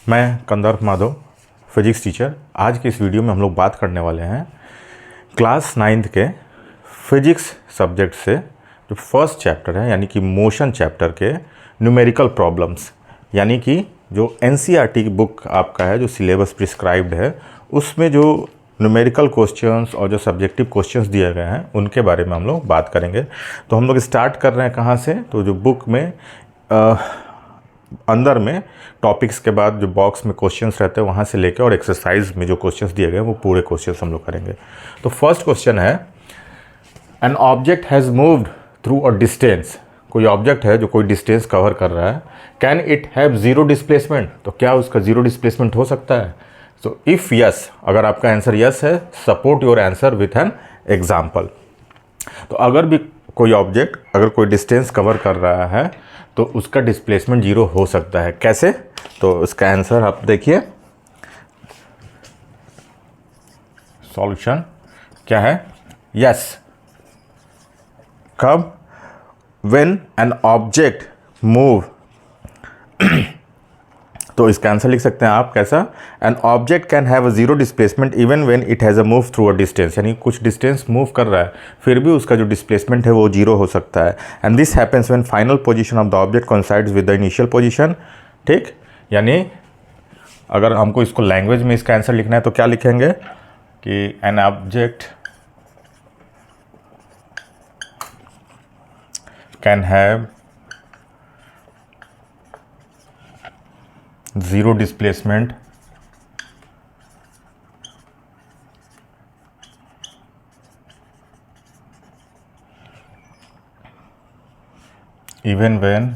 मैं कंदर्प Madhav, physics teacher. आज के इस वीडियो में हम लोग बात करने वाले हैं क्लास 9th के फिजिक्स सब्जेक्ट से जो फर्स्ट चैप्टर है यानी कि मोशन चैप्टर के न्यूमेरिकल प्रॉब्लम्स, यानी कि जो एनसीईआरटी की बुक आपका है, जो सिलेबस प्रिस्क्राइब्ड है, उसमें जो न्यूमेरिकल क्वेश्चंस और जो सब्जेक्टिव क्वेश्चंस दिए गए हैं उनके बारे में हम लोग बात करेंगे। तो हम लोग स्टार्ट कर रहे हैं कहाँ से? तो जो बुक में अंदर में टॉपिक्स के बाद जो बॉक्स में क्वेश्चंस रहते हैं वहाँ से लेकर और एक्सरसाइज में जो क्वेश्चंस दिए गए वो पूरे क्वेश्चंस हम लोग करेंगे। तो फर्स्ट क्वेश्चन है, an object has moved through a distance. कोई ऑब्जेक्ट है जो कोई डिस्टेंस कवर कर रहा है, can it have zero displacement? तो क्या उसका ज़ीरो डिस्प्लेसमेंट हो सकता है? सो इफ़ यस, अगर आपका आंसर यस है, support your answer with an example. तो अगर भी कोई ऑब्जेक्ट अगर कोई डिस्टेंस कवर कर रहा है तो उसका डिस्प्लेसमेंट जीरो हो सकता है। कैसे? तो इसका आंसर आप देखिए, सॉल्यूशन क्या है? यस। कब? व्हेन एन ऑब्जेक्ट मूव तो इसका आंसर लिख सकते हैं आप कैसा? N object can have a zero displacement even when it has a move through a distance. यानी कुछ डिस्टेंस मूव कर रहा है फिर भी उसका जो डिस्प्लेसमेंट है वो जीरो हो सकता है। And this happens when final position of the object coincides with the initial position. ठीक, यानी अगर हमको इसको लैंग्वेज में इसका आंसर लिखना है तो क्या लिखेंगे कि N object can have zero displacement even when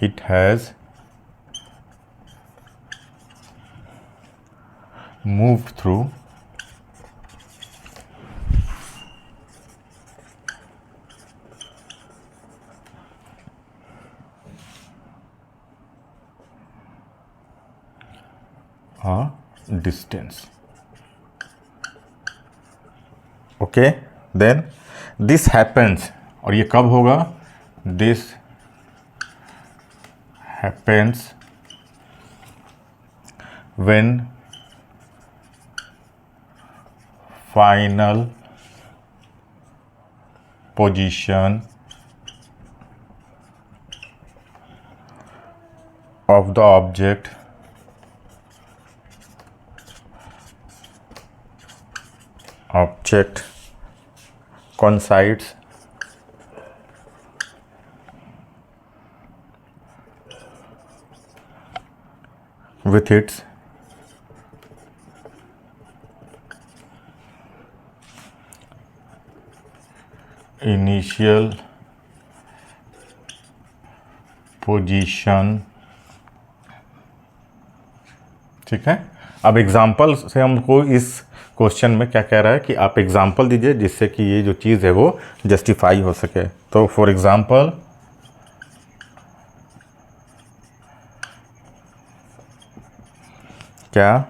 it has moved through a distance. Okay, then this happens, और ये कब होगा? This happens when final position of the object coincides with its initial position। ठीक है, अब example से हमको इस क्वेश्चन में क्या कह रहा है कि आप एग्जाम्पल दीजिए जिससे कि ये जो चीज़ है वो जस्टिफाई हो सके। तो फॉर एग्जाम्पल, क्या?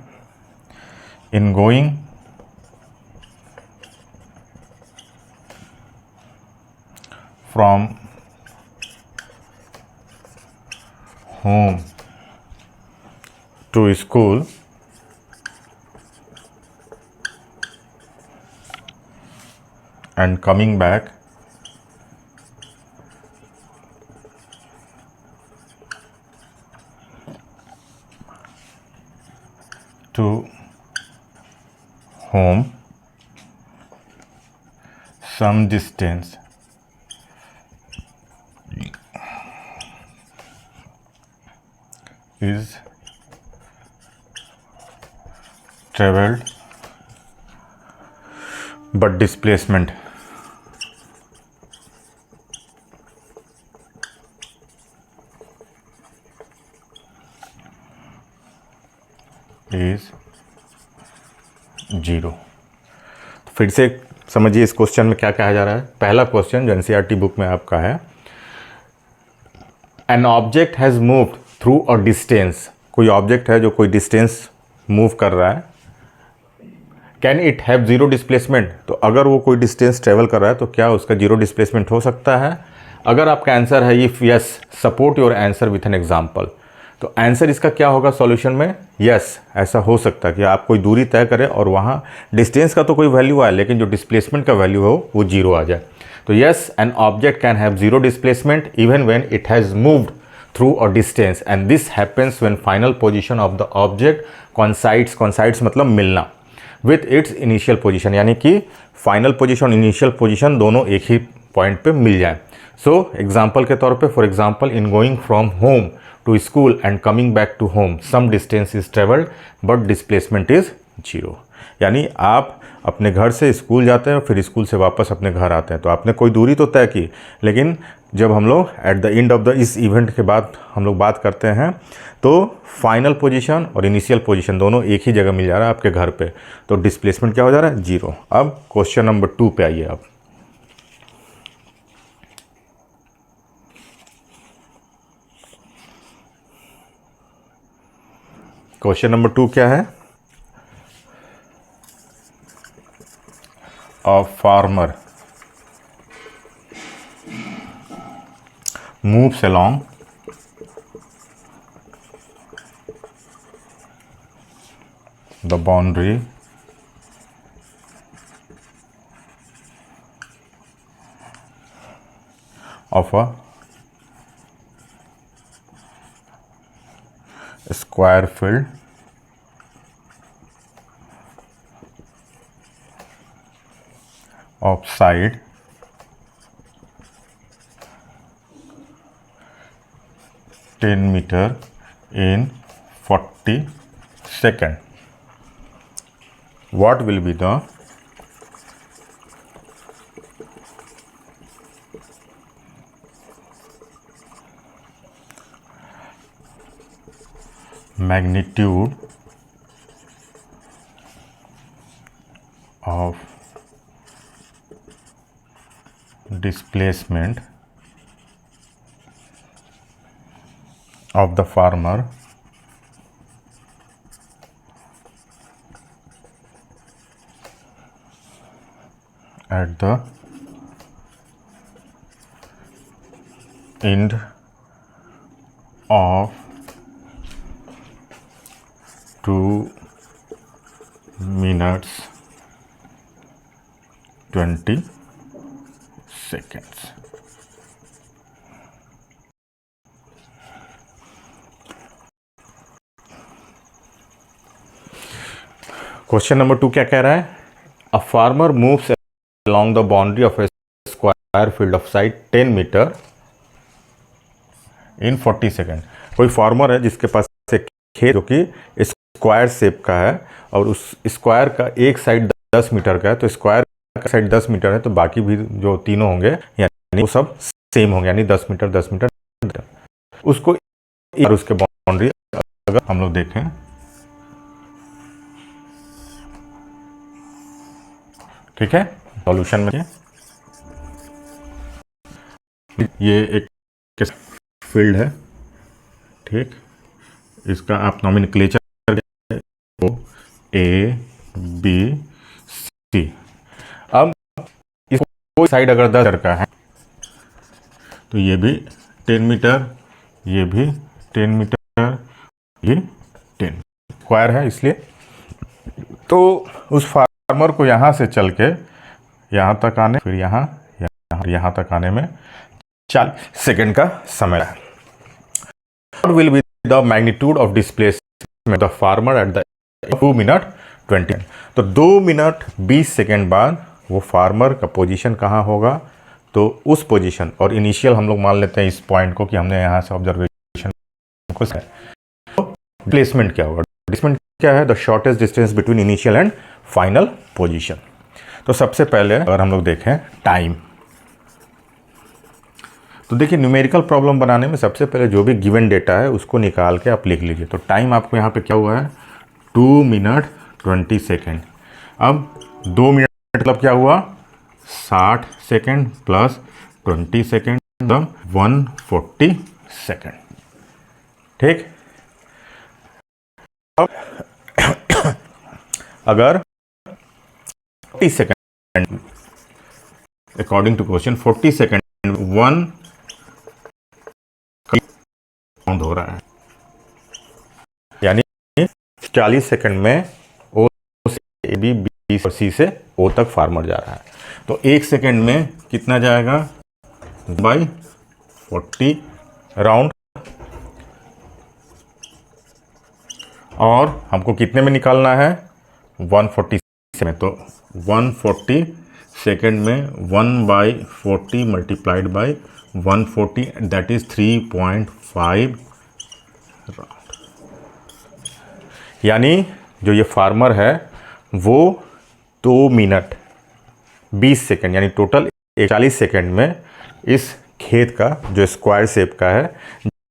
In going from home to school and coming back to home some distance is traveled but displacement is zero. फिर से समझिए इस क्वेश्चन में क्या कहा जा रहा है। पहला क्वेश्चन जो एनसीईआरटी बुक में आपका है, an object has moved through a distance. कोई ऑब्जेक्ट है जो कोई डिस्टेंस मूव कर रहा है, can it have zero displacement? तो अगर वो कोई डिस्टेंस ट्रेवल कर रहा है तो क्या उसका जीरो डिस्प्लेसमेंट हो सकता है? अगर आपका आंसर है if yes support your answer with an example, तो आंसर इसका क्या होगा सॉल्यूशन में, यस ऐसा हो सकता है कि आप कोई दूरी तय करें और वहाँ डिस्टेंस का तो कोई वैल्यू आए लेकिन जो डिस्प्लेसमेंट का वैल्यू हो वो जीरो आ जाए। तो yes an object can have zero displacement even when it has moved through a distance and this happens when final position of the object coincides मतलब मिलना विथ इट्स इनिशियल पोजीशन, यानी कि final position initial position दोनों एक ही point पे मिल जाए। So example के तौर पे for example in going from home to school and coming back to home some distance is travelled but displacement is zero, यानी आप अपने घर से स्कूल जाते हैं फिर स्कूल से वापस अपने घर आते हैं तो आपने कोई दूरी तो तय की, लेकिन जब हम लोग at the end of the इस इवेंट के बाद हम लोग बात करते हैं तो फाइनल पोजीशन और इनिशियल पोजीशन दोनों एक ही जगह मिल जा रहा है आपके घर पे, तो डिस्प्लेसमेंट क्या हो जा रहा है, जीरो। अब क्वेश्चन नंबर 2 पे आइए आप। क्वेश्चन नंबर 2 क्या है, a farmer moves along the boundary of a square field of side 10 meter in 40 seconds. What will be the magnitude of displacement of the farmer at the end of 2 minutes 20 seconds. Question number 2 क्या कह रहा है, a farmer moves along the boundary of a square field of side 10 meter in 40 second. कोई farmer है जिसके पास एक खेत जो कि स्क्वायर शेप का है और उस स्क्वायर का एक साइड 10 मीटर का है, तो स्क्वायर का साइड 10 मीटर है तो बाकी भी जो तीनों होंगे यानी वो सब सेम होंगे, यानी 10 मीटर 10 मीटर उसको और उसके बाउंड्री अगर हम लोग देखें ठीक है। सॉल्यूशन में ये एक फील्ड है ठीक, इसका आप नॉमेनक्लेचर ए बी सी। अब इसको कोई साइड अगर 10 मीटर का है तो ये भी 10 मीटर, ये भी 10 मीटर, ये 10 स्क्वायर है इसलिए, तो उस फार्मर को यहाँ से चल के यहाँ तक आने फिर यहाँ तक आने में 40 सेकेंड का समय है। What will be the magnitude of displacement of the farmer at the 2 minute 20? तो 2 मिनट 20 सेकेंड बाद वो फार्मर का पोजीशन कहाँ होगा, तो उस पोजीशन और इनिशियल हम लोग मान लेते हैं इस पॉइंट को कि हमने यहाँ से ऑब्जर्वेशन को डिस्प्लेसमेंट क्या होगा, डिस्प्लेसमेंट क्या है, the shortest distance between initial and final position. तो सबसे पहले अगर हम लोग देखें टाइम, तो देखिए न्यूमेरिकल प्रॉब्लम बनाने में सबसे पहले जो भी गिवन डेटा है उसको निकाल के आप लिख लीजिए। तो टाइम आपको यहाँ पे क्या हुआ है 2 मिनट 20 सेकेंड। अब 2 मिनट मतलब क्या हुआ 60 सेकेंड प्लस 20 सेकेंड 140 सेकेंड ठीक। अब अगर 40 second according to question 40 second 1 round हो रहा है, यानी 40 सेकंड में ओ से बी, बी और सी से ओ तक फार्मर जा रहा है। तो 1 सेकंड में कितना जाएगा, बाई 40 राउंड, और हमको कितने में निकालना है, 140 में। तो 140 सेकेंड में 1/40 multiplied by 140, that is 3.5 round. यानी जो ये फार्मर है वो 2 मिनट 20 सेकेंड यानी टोटल 40 सेकेंड में इस खेत का जो स्क्वायर शेप का है,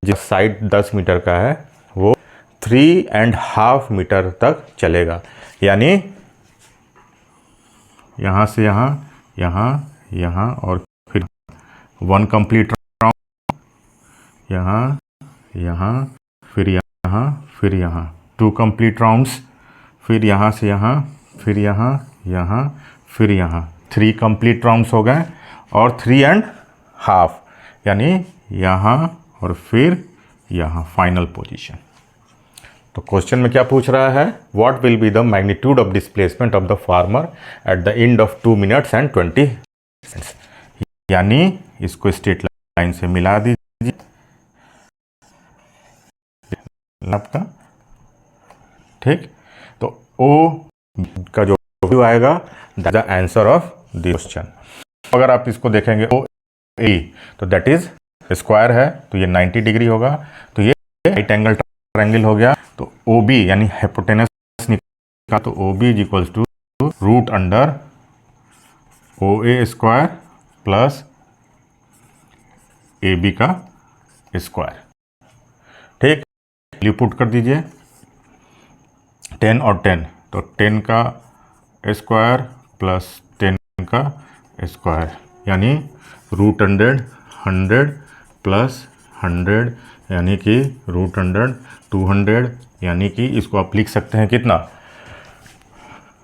जो साइड 10 मीटर का है, वो 3.5 मीटर तक चलेगा। यानी यहाँ से यहाँ, यहाँ, यहाँ और फिर 1 कंप्लीट राउंड, यहाँ, यहाँ, फिर यहाँ, फिर यहाँ 2 कंप्लीट राउंड्स, फिर यहाँ से यहाँ, फिर यहाँ, यहाँ, फिर यहाँ 3 कंप्लीट राउंड्स हो गए, और 3.5 यानी यहाँ और फिर यहाँ फाइनल पोजीशन। तो क्वेश्चन में क्या पूछ रहा है, what will be the magnitude of displacement of the farmer at the end of 2 minutes and 20 seconds. यानी इसको स्ट्रेट लाइन से मिला दीजिए आपका, ठीक। तो ओ का जो वैल्यू आएगा that the answer of the question. अगर आप इसको देखेंगे ओ ए, तो दैट इज स्क्वायर है, तो ये 90 डिग्री होगा, तो ये राइट एंगल ट्रायंगल हो गया। तो ओ बी यानी हाइपोटेनस निकाला, तो O B is equals to root under O A square plus A B का स्क्वायर, ठीक। वैल्यू पुट कर दीजिए 10 और 10, तो 10 का स्क्वायर प्लस 10 का स्क्वायर, यानी रूट 100 प्लस 100 यानी कि रूट 200, यानी कि इसको आप लिख सकते हैं कितना,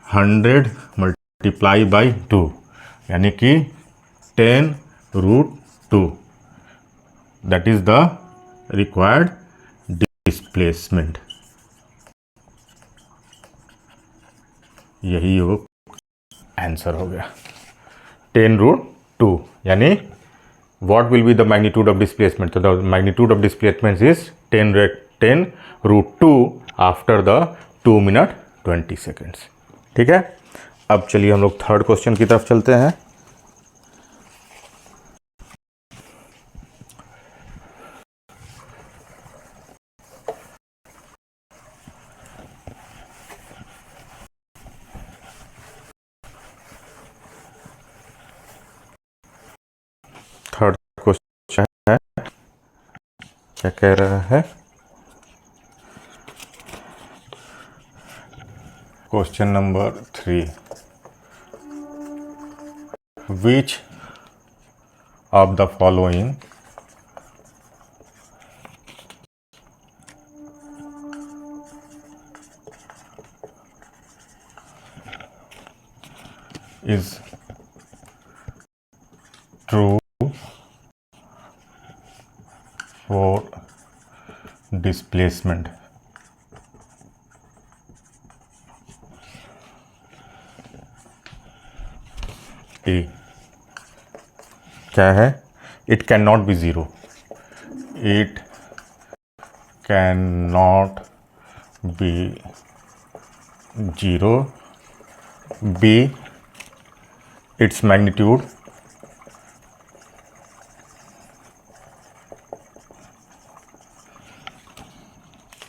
100 मल्टीप्लाई बाई 2 यानी कि 10√2, that is the required displacement. यही वो आंसर हो गया 10√2, यानी what will be the magnitude of displacement? So the magnitude of displacement is 10√2 after the 2 minute 20 seconds, ठीक है। अब चलिए हम लोग थर्ड क्वेश्चन की तरफ चलते हैं। थर्ड क्वेश्चन है, क्या कह रहा है, question number 3, which of the following is true for displacement? A क्या है, it cannot be 0, it cannot be 0. B, its magnitude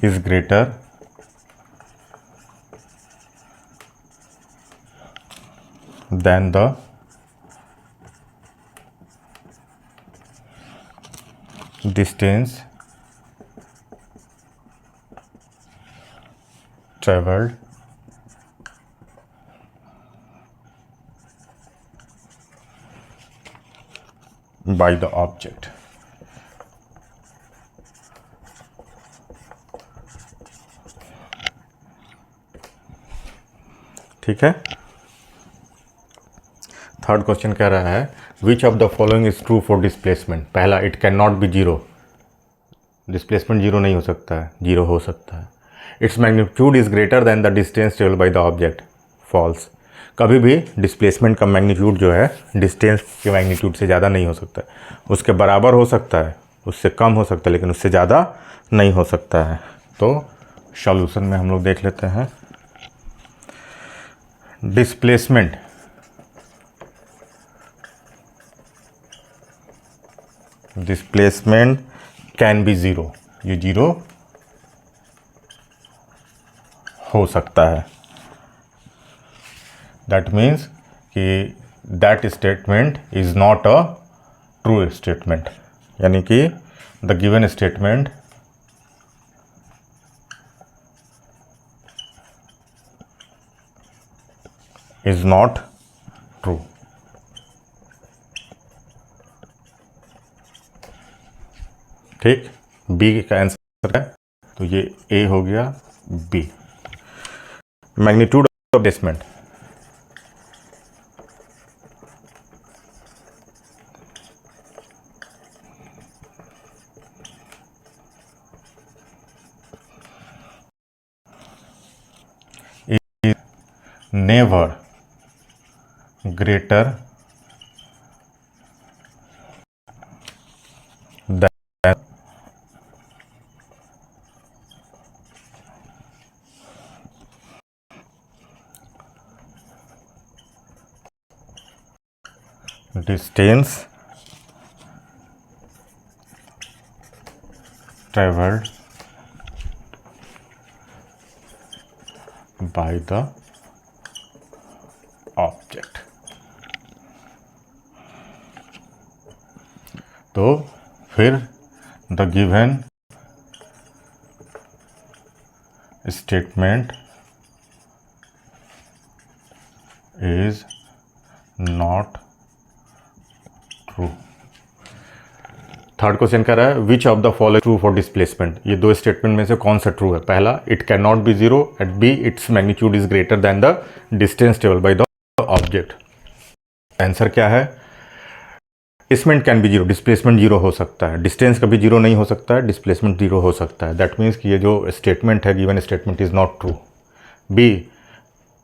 is greater than the distance traveled by the object. ठीक है। Third question कह रहा है which of the following is true for displacement. पहला, it can not be 0, displacement zero नहीं हो सकता है, जीरो हो सकता है। It's magnitude is greater than the distance travel by the object, false. कभी भी डिस्प्लेसमेंट का मैग्नीट्यूड जो है डिस्टेंस के मैग्नीट्यूड से ज़्यादा नहीं हो सकता है। उसके बराबर हो सकता है, उससे कम हो सकता है, लेकिन उससे ज़्यादा नहीं हो सकता है। तो सॉल्यूशन में हम लोग देख लेते हैं। डिस्प्लेसमेंट कैन बी ज़ीरो, ये ज़ीरो हो सकता है। दैट मीन्स कि that statement is not a true statement, यानी कि the given statement is not true. ठीक, बी का आंसर है, तो ये ए हो गया, B. Magnitude of displacement, never greater than distance traveled by the object। तो फिर the given statement is not true. Third question कह रहा है which of the following true for displacement. ये दो स्टेटमेंट में से कौन सा ट्रू है? पहला, it can not be zero, at B its magnitude is greater than the distance travel by the object. Answer क्या है? Displacement can be zero, displacement zero हो सकता है, डिस्टेंस कभी जीरो नहीं हो सकता है, डिस्प्लेसमेंट जीरो हो सकता है। दैट मीन्स कि ये जो स्टेटमेंट है, given statement is not true. B,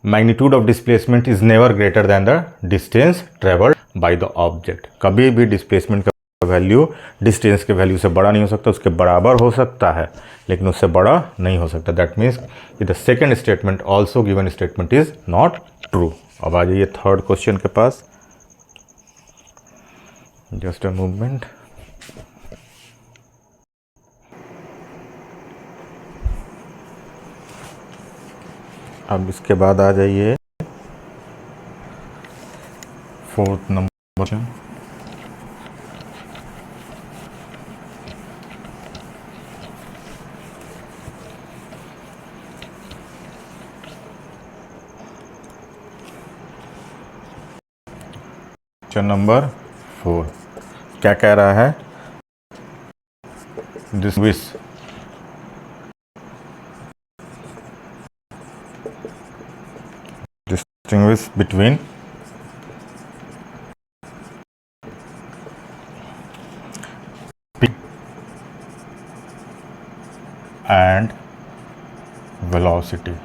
magnitude of displacement is never greater than the distance travelled by the object. कभी भी डिस्प्लेसमेंट का वैल्यू डिस्टेंस के वैल्यू से बड़ा नहीं हो सकता, उसके बराबर हो सकता है, लेकिन उससे बड़ा नहीं हो सकता। दैट मीन्स कि the second statement also given statement is not true. अब आ जाइए थर्ड क्वेश्चन के पास। Just a movement. अब इसके बाद आ जाइए फोर्थ नंबर। क्वेश्चन नंबर 4 क्या कह रहा है? distinguish between speed and velocity।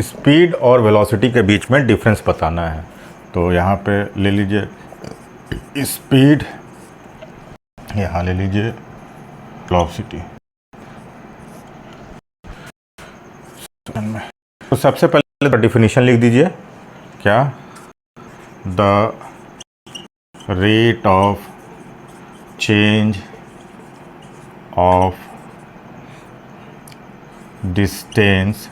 Speed और वेलोसिटी के बीच में डिफरेंस बताना है। तो यहाँ पे ले लीजिए स्पीड, यहाँ ले लीजिए वेलोसिटी। तो सबसे पहले डेफिनेशन लिख दीजिए। क्या? The rate of change of distance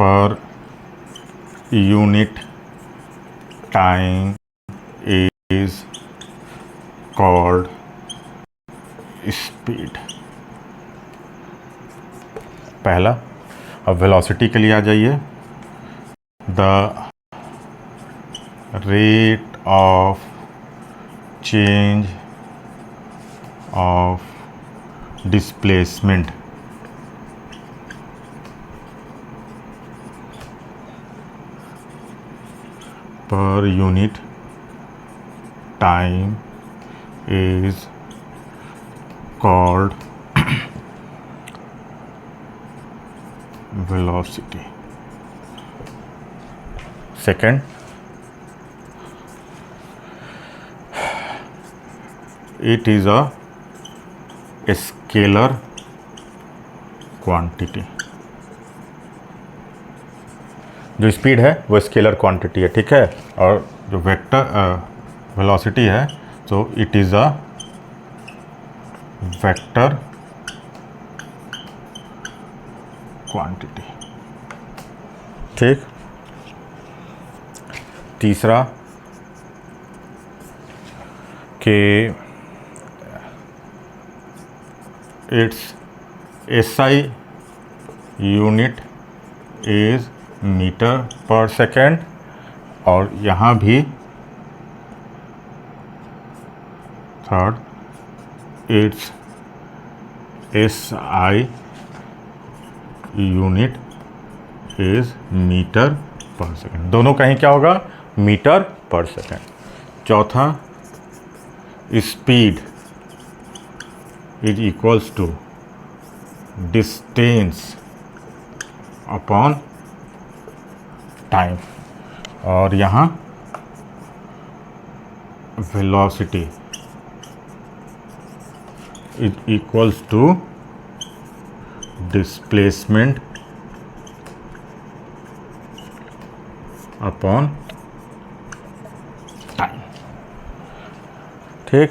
per unit time is called speed. पहला। अब वेलोसिटी के लिए आ जाइए। The rate of change of displacement per unit time is called velocity. Second, it is a scalar quantity. जो speed है वो scalar quantity है, ठीक है, और जो वेक्टर वेलोसिटी है तो it is a vector quantity, ठीक। तीसरा कि its SI unit is metre per second, और यहाँ भी third its SI unit is metre per second. दोनों कहीं क्या होगा, मीटर पर सेकेंड। चौथा, speed is equals to distance upon time, और यहाँ velocity is equals to displacement upon time, ठीक।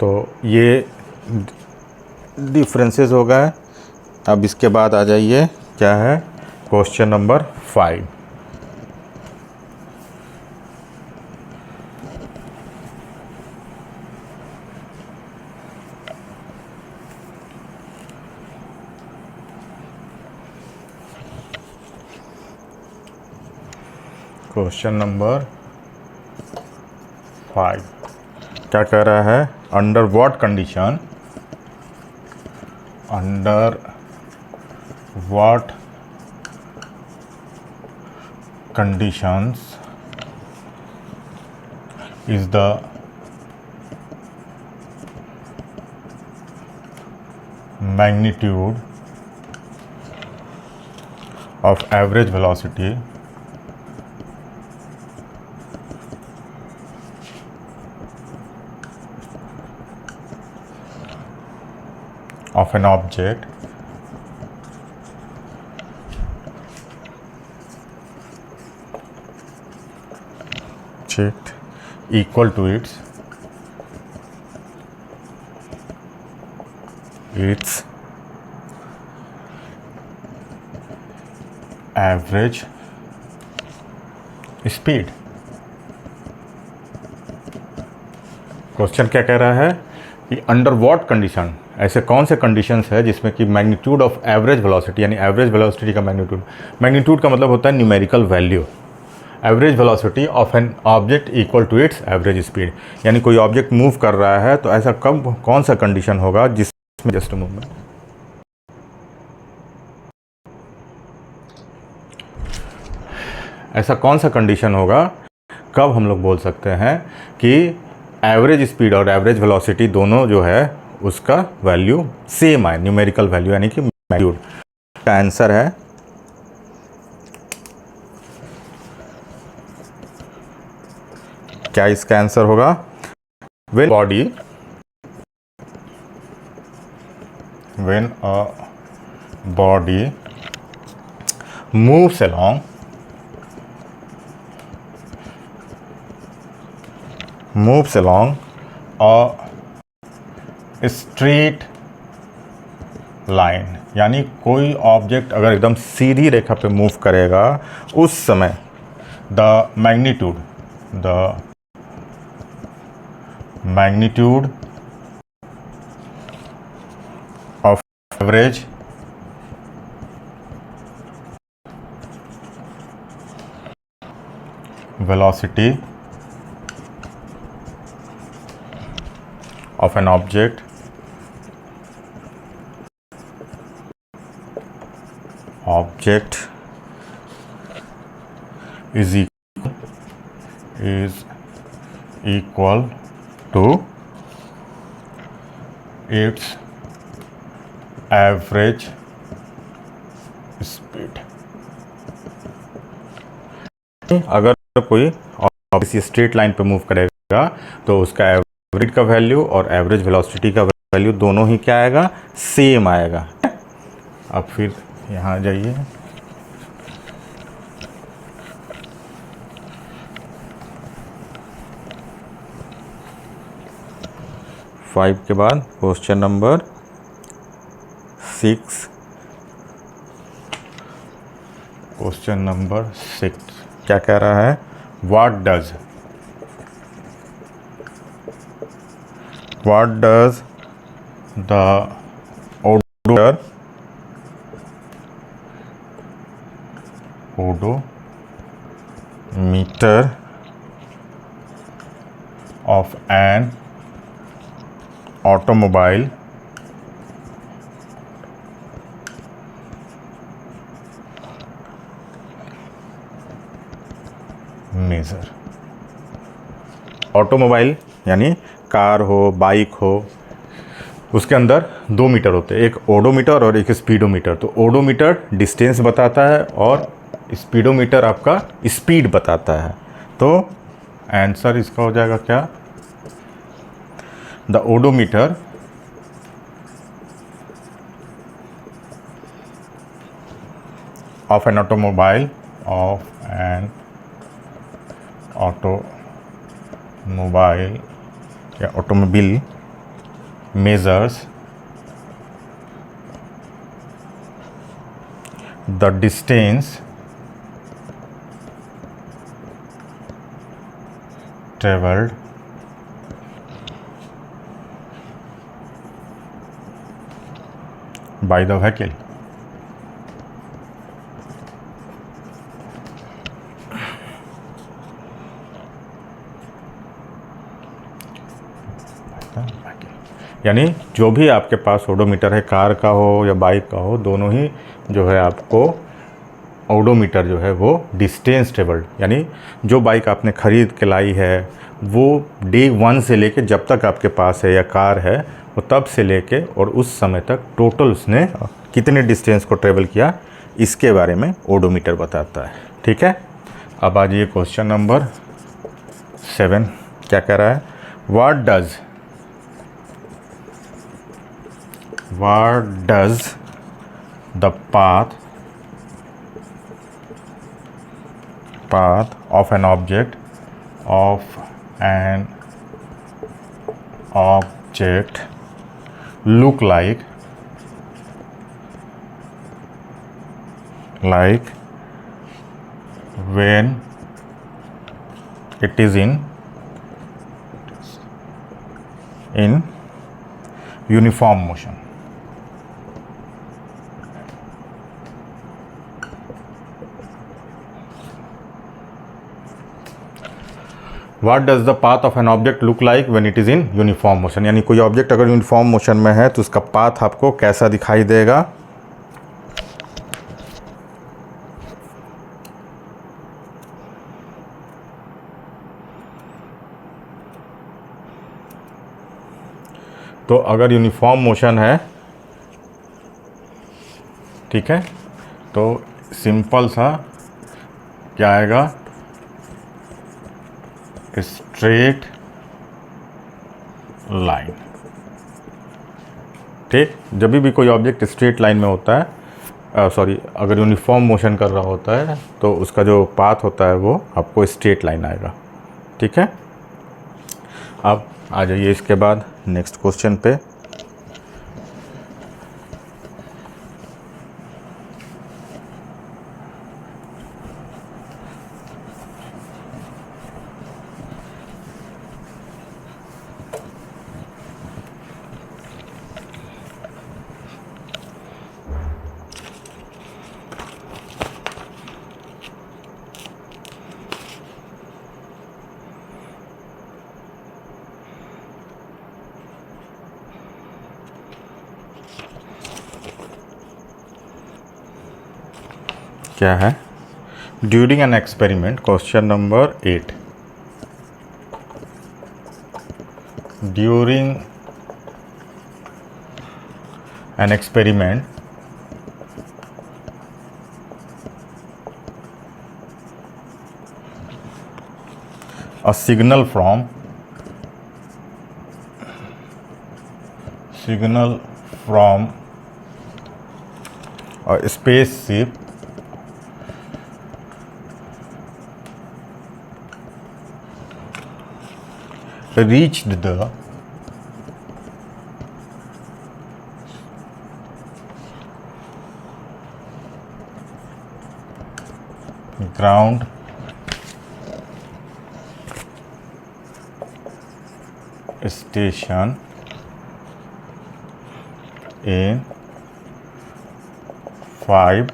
तो ये डिफरेंसेस हो गए। अब इसके बाद आ जाइए, क्या है, क्वेश्चन नंबर 5। क्वेश्चन नंबर 5 क्या कह रहा है, under what condition, under what conditions is the magnitude of average velocity of an object checked equal to its average speed। Question क्या कह रहा है कि अंडर व्हाट कंडीशन, ऐसे कौन से कंडीशंस है जिसमें कि मैग्नीट्यूड ऑफ एवरेज वेलोसिटी, यानी एवरेज वेलोसिटी का मैग्नीट्यूड का मतलब होता है numerical value, average velocity of an object equal to its average speed, यानी कोई ऑब्जेक्ट मूव कर रहा है तो ऐसा कब कौन सा कंडीशन होगा जिसमें जस्ट मूवमेंट, ऐसा कौन सा कंडीशन होगा कब हम लोग बोल सकते हैं कि एवरेज स्पीड और एवरेज वेलोसिटी दोनों जो है उसका वैल्यू सेम आए, न्यूमेरिकल वैल्यू यानी कि मैग्नीट्यूड। का आंसर है क्या, इसका आंसर होगा when a body moves along a straight line, यानी कोई ऑब्जेक्ट अगर एकदम सीधी रेखा पे मूव करेगा उस समय the magnitude of average velocity of an object is equal to its average speed. अगर कोई किसी स्ट्रेट लाइन पे मूव करेगा तो उसका एवरेज का वैल्यू और एवरेज वेलोसिटी का वैल्यू दोनों ही क्या आएगा, सेम आएगा। अब फिर यहाँ जाइए, फाइव के बाद क्वेश्चन नंबर 6। क्वेश्चन नंबर 6 क्या कह रहा है, what does the odometer of an automobile measure. Automobile यानी कार हो, बाइक हो, उसके अंदर 2 मीटर होते हैं, एक ओडोमीटर और एक स्पीडोमीटर। तो ओडोमीटर डिस्टेंस बताता है और स्पीडोमीटर आपका स्पीड बताता है। तो आंसर इसका हो जाएगा क्या, the odometer of an automobile या automobile measures the distance traveled by the vehicle। यानी जो भी आपके पास ओडोमीटर है, कार का हो या बाइक का हो, दोनों ही जो है आपको ओडोमीटर जो है वो डिस्टेंस ट्रेवल्ड, यानी जो बाइक आपने ख़रीद के लाई है वो डे 1 से लेके जब तक आपके पास है या कार है वो तब से लेके और उस समय तक टोटल उसने कितने डिस्टेंस को ट्रेवल किया, इसके बारे में ओडोमीटर बताता है। ठीक है, अब आ जाइए क्वेश्चन नंबर 7 क्या कह रहा है, what does the path of an object look like when it is in uniform motion। What does the path of an object look like when it is in uniform motion? यानी कोई object अगर uniform motion में है तो उसका path आपको कैसा दिखाई देगा। तो अगर यूनिफॉर्म मोशन है, ठीक है, तो सिंपल सा क्या आएगा, स्ट्रेट लाइन। ठीक, जब भी कोई ऑब्जेक्ट स्ट्रेट लाइन में होता है, अगर यूनिफॉर्म मोशन कर रहा होता है तो उसका जो पाथ होता है वो आपको स्ट्रेट लाइन आएगा। ठीक है, अब आ जाइए इसके बाद नेक्स्ट क्वेश्चन पे। क्या है, during an experiment, question number 8, during an experiment a signal from a spaceship reached the ground station in 5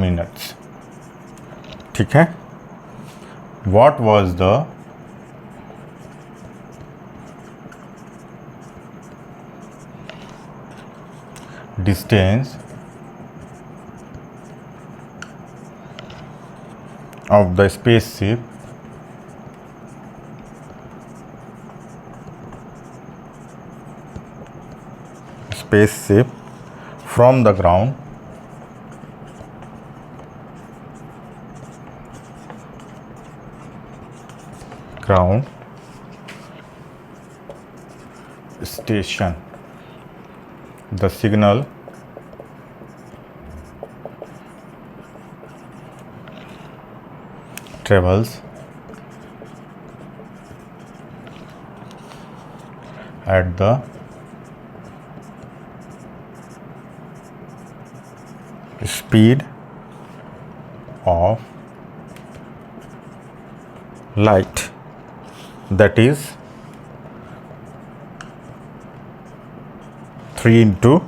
minutes. ठीक है. What was the distance of the spaceship from the ground station? The signal travels at the speed of light, that is 3 into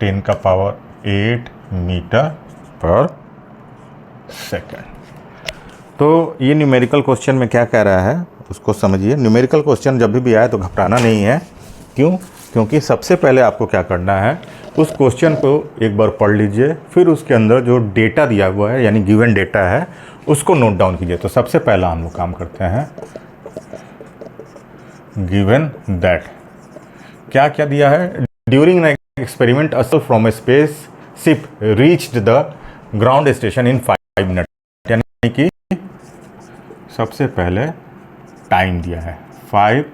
10 का power 8 metre per second. तो ये numerical question में क्या कह रहा है उसको समझिए. न्यूमेरिकल क्वेश्चन जब भी आए तो घबराना नहीं है. क्यों? क्योंकि सबसे पहले आपको क्या करना है, उस क्वेश्चन को एक बार पढ़ लीजिए, फिर उसके अंदर जो डेटा दिया हुआ है यानी गिवन डेटा है उसको नोट डाउन कीजिए. तो सबसे पहला हम लोग काम करते हैं, गिवन दैट क्या क्या दिया है. During an experiment a signal from a space ship reached the ground station in 5 minute. यानी कि सबसे पहले टाइम दिया है 5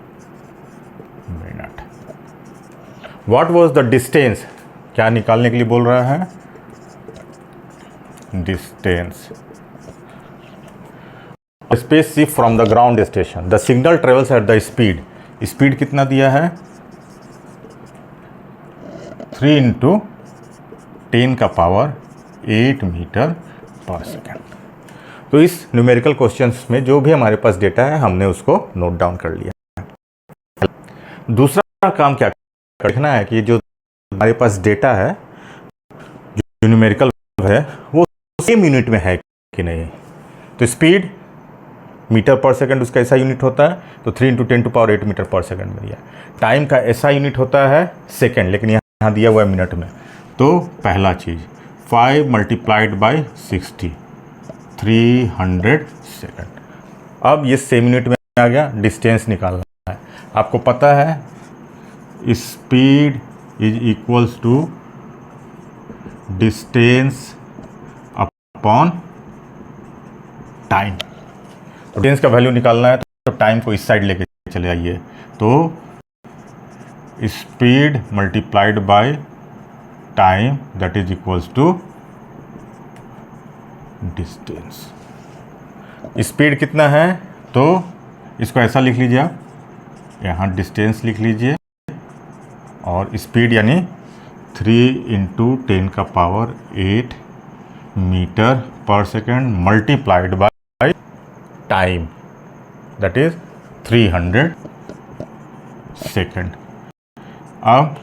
minute. What was the distance, क्या निकालने के लिए बोल रहा है, distance. Space ship from the ground station, the signal travels at the speed. Speed कितना दिया है, 3 into 10 का पावर 8 मीटर पर सेकेंड. तो इस न्यूमेरिकल क्वेश्चंस में जो भी हमारे पास डेटा है हमने उसको नोट डाउन कर लिया. दूसरा काम क्या देखना है कि जो हमारे पास डेटा है, जो न्यूमेरिकल है, वो सेम यूनिट में है कि नहीं. तो स्पीड मीटर पर सेकंड उसका ऐसा यूनिट होता है, तो 3 into 10 to power 8 मीटर पर सेकंड में दिया. टाइम का ऐसा यूनिट होता है सेकंड, लेकिन यहाँ दिया हुआ है मिनट में. तो पहला चीज़ 5 multiplied by 60, 300 सेकंड. अब ये सेम यूनिट में आ गया. डिस्टेंस निकालना है. आपको पता है speed is equals to distance upon time. Distance का वैल्यू निकालना है तो टाइम को इस साइड लेके चले आइए. तो speed multiplied by time that is equals to distance. Speed कितना है, तो इसको ऐसा लिख लीजिए आप, यहाँ डिस्टेंस लिख लीजिए और स्पीड यानी 3 into 10 का power 8 metre per second multiplied by time that is 300 second. अब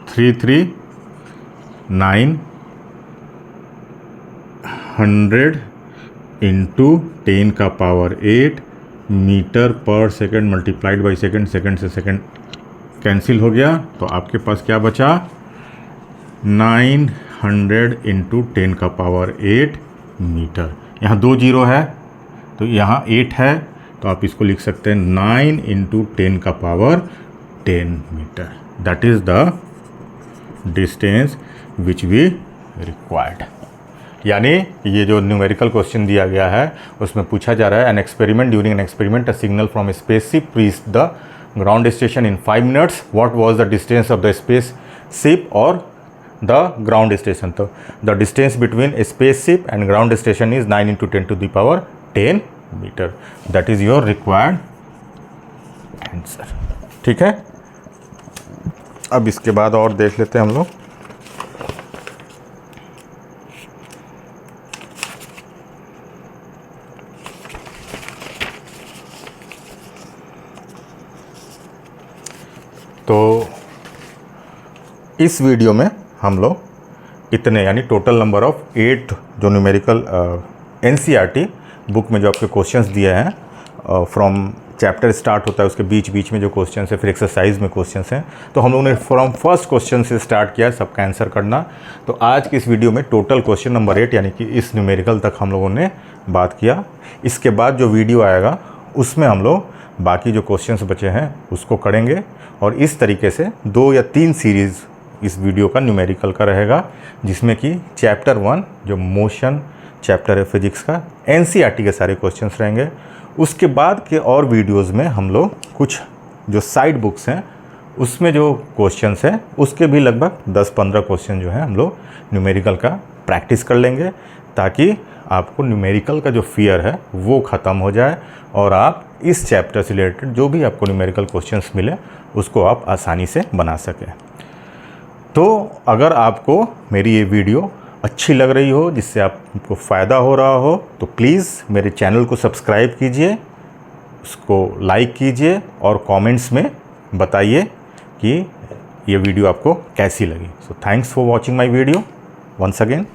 33900 into 10 का power 8 metre per second multiplied by second. Second से सेकेंड कैंसिल हो गया, तो आपके पास क्या बचा 900 इंटू 10 का पावर 8 मीटर। यहाँ 2 जीरो है तो यहाँ 8 है, तो आप इसको लिख सकते हैं 9 इंटू 10 का power 10 metre. That is the distance which we required. यानी ये जो न्यूमेरिकल क्वेश्चन दिया गया है उसमें पूछा जा रहा है an experiment during an experiment a signal from spaceship reached the ground station in 5 minutes, what was the distance of the spaceship और द ग्राउंड स्टेशन। तो the distance between spaceship and ground station is 9 into 10 to the power 10 metre. That is your required answer. ठीक है, अब इसके बाद और देख लेते हैं हम लोग। तो इस वीडियो में हम लोग इतने यानी टोटल नंबर ऑफ 8 जो न्यूमेरिकल एनसीईआरटी बुक में जो आपके क्वेश्चंस दिए हैं फ्रॉम चैप्टर स्टार्ट होता है उसके बीच बीच में जो क्वेश्चन है, फिर एक्सरसाइज में क्वेश्चंस हैं, तो हम लोगों ने फ्रॉम फर्स्ट क्वेश्चन से स्टार्ट किया सबका आंसर करना। तो आज की इस वीडियो में टोटल क्वेश्चन नंबर 8 यानी कि इस न्यूमेरिकल तक हम लोगों ने बात किया। इसके बाद जो वीडियो आएगा उसमें हम लोग बाकी जो क्वेश्चंस बचे हैं उसको करेंगे, और इस तरीके से 2 या 3 सीरीज़ इस वीडियो का न्यूमेरिकल का रहेगा, जिसमें कि चैप्टर 1 जो मोशन चैप्टर है फिजिक्स का, एनसीईआरटी के सारे क्वेश्चंस रहेंगे। उसके बाद के और वीडियोस में हम लोग कुछ जो साइड बुक्स हैं उसमें जो क्वेश्चंस हैं उसके भी लगभग 10-15 क्वेश्चन जो है हम लोग न्यूमेरिकल का प्रैक्टिस कर लेंगे, ताकि आपको न्यूमेरिकल का जो फियर है वो ख़त्म हो जाए और आप इस चैप्टर से रिलेटेड जो भी आपको न्यूमेरिकल क्वेश्चंस मिले उसको आप आसानी से बना सकें। तो अगर आपको मेरी ये वीडियो अच्छी लग रही हो, जिससे आपको फ़ायदा हो रहा हो, तो प्लीज़ मेरे चैनल को सब्सक्राइब कीजिए, उसको लाइक कीजिए और कमेंट्स में बताइए कि ये वीडियो आपको कैसी लगी। So thanks for watching my video once again.